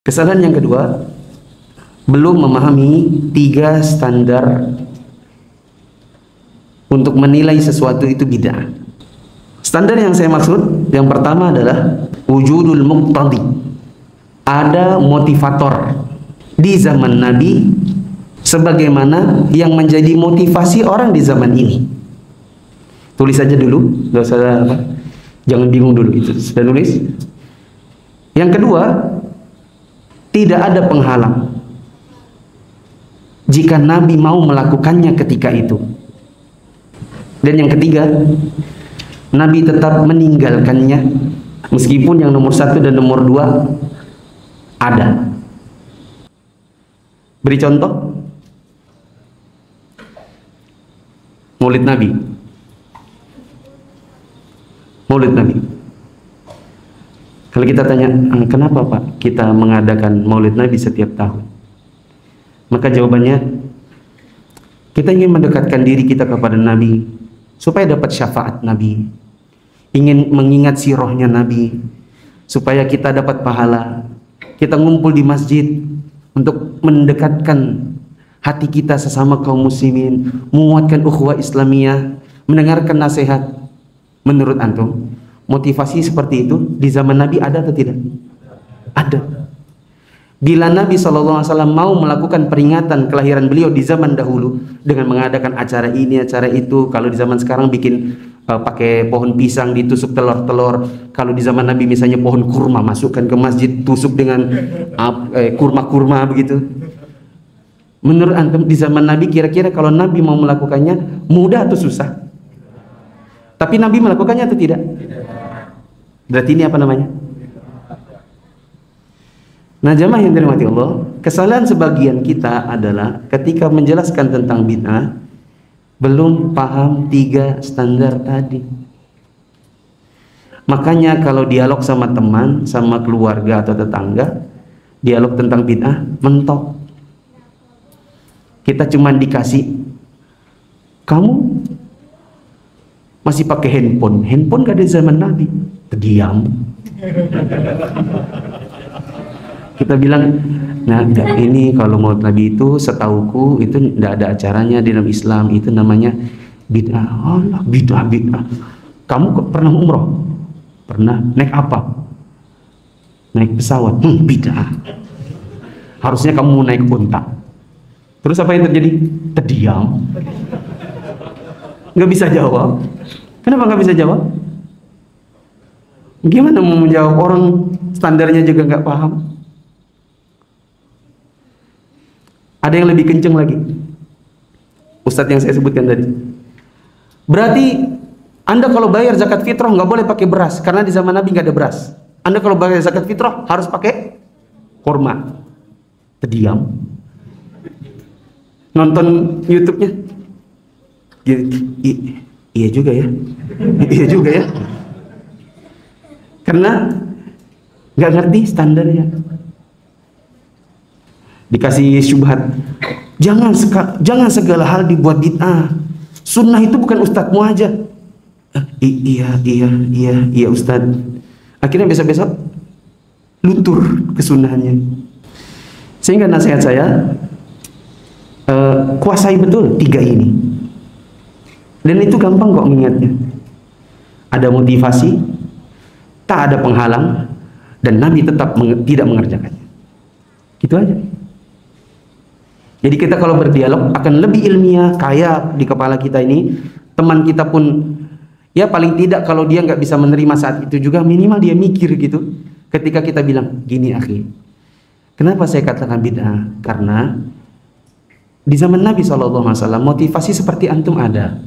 Kesalahan yang kedua, belum memahami 3 standar untuk menilai sesuatu itu bid'ah. Standar yang saya maksud, yang pertama adalah wujudul muqtadi. Ada motivator di zaman Nabi sebagaimana yang menjadi motivasi orang di zaman ini. Tulis saja dulu, nggak usah apa, jangan bingung dulu, itu sudah nulis. Yang kedua, tidak ada penghalang jika Nabi mau melakukannya ketika itu. Dan yang ketiga, Nabi tetap meninggalkannya meskipun yang nomor 1 dan nomor 2 ada. Beri contoh. Maulid Nabi. Maulid Nabi. Kalau kita tanya, kenapa Pak kita mengadakan Maulid Nabi setiap tahun? Maka jawabannya, kita ingin mendekatkan diri kita kepada Nabi supaya dapat syafaat Nabi, ingin mengingat sirahnya Nabi supaya kita dapat pahala. Kita ngumpul di masjid untuk mendekatkan hati kita sesama kaum muslimin, menguatkan ukhuwah Islamiyah, mendengarkan nasihat. Menurut antum, motivasi seperti itu di zaman Nabi ada atau tidak? Ada. Bila Nabi SAW mau melakukan peringatan kelahiran beliau di zaman dahulu dengan mengadakan acara ini, acara itu, kalau di zaman sekarang bikin pakai pohon pisang ditusuk telur-telur, kalau di zaman Nabi misalnya pohon kurma masukkan ke masjid, tusuk dengan kurma-kurma begitu. Menurut antum di zaman Nabi kira-kira kalau Nabi mau melakukannya mudah atau susah? Tapi Nabi melakukannya atau tidak? Berarti ini apa namanya? Nah, jamaah yang dirahmati Allah, kesalahan sebagian kita adalah ketika menjelaskan tentang bid'ah belum paham 3 standar tadi. Makanya kalau dialog sama teman, sama keluarga atau tetangga, dialog tentang bid'ah mentok. Kita cuma dikasih, kamu masih pakai handphone. Handphone gak ada zaman Nabi. Terdiam. Kita bilang, nah ini kalau mau Nabi itu setauku itu tidak ada acaranya di dalam Islam, itu namanya bid'ah. Allah, bid'ah. Kamu pernah umroh? Pernah. Naik apa? Naik pesawat. Bid'ah. Harusnya kamu mau naik unta. Terus apa yang terjadi? Terdiam. Nggak bisa jawab. Kenapa nggak bisa jawab? Gimana mau menjawab orang standarnya juga nggak paham? Ada yang lebih kenceng lagi, Ustadz yang saya sebutkan tadi. Berarti Anda kalau bayar zakat fitrah nggak boleh pakai beras, karena di zaman Nabi nggak ada beras. Anda kalau bayar zakat fitrah harus pakai kurma. Terdiam. Nonton YouTube-nya. Iya juga ya. Iya juga ya. Karena nggak ngerti standarnya. Dikasih syubhat, jangan segala hal dibuat bid'ah. Sunnah itu bukan ustadzmu aja. Iya ustadz. Akhirnya besok-besok luntur kesunahannya. Sehingga nasihat saya, kuasai betul 3 ini. Dan itu gampang kok mengingatnya. Ada motivasi, tak ada penghalang, dan Nabi tetap tidak mengerjakannya. Gitu aja. Jadi kita kalau berdialog akan lebih ilmiah, kaya di kepala kita ini. Teman kita pun, ya paling tidak kalau dia nggak bisa menerima saat itu juga, minimal dia mikir gitu. Ketika kita bilang, gini akhi, kenapa saya katakan bid'ah? Karena di zaman Nabi SAW motivasi seperti antum ada.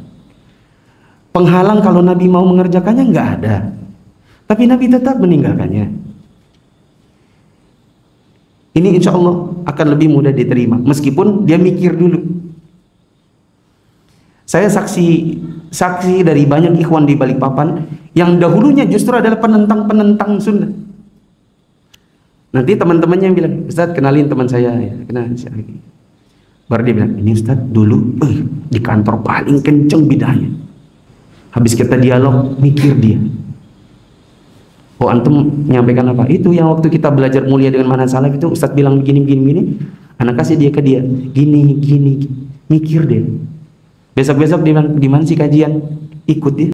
Penghalang kalau Nabi mau mengerjakannya nggak ada. Tapi Nabi tetap meninggalkannya. Ini insya Allah akan lebih mudah diterima, meskipun dia mikir dulu. Saya saksi dari banyak ikhwan di Balikpapan yang dahulunya justru adalah penentang sunnah. Nanti teman-temannya yang bilang, Ustaz kenalin teman saya, ya, kenal. Baru dia bilang, ini Ustaz dulu di kantor paling kenceng bid'ahnya. Habis kita dialog, mikir dia. Oh antum menyampaikan apa? Itu yang waktu kita belajar mulia dengan mana salah itu Ustadz bilang begini. Anak kasih dia ke dia, gini. Mikir deh. Besok-besok di mana sih kajian? Ikut dia.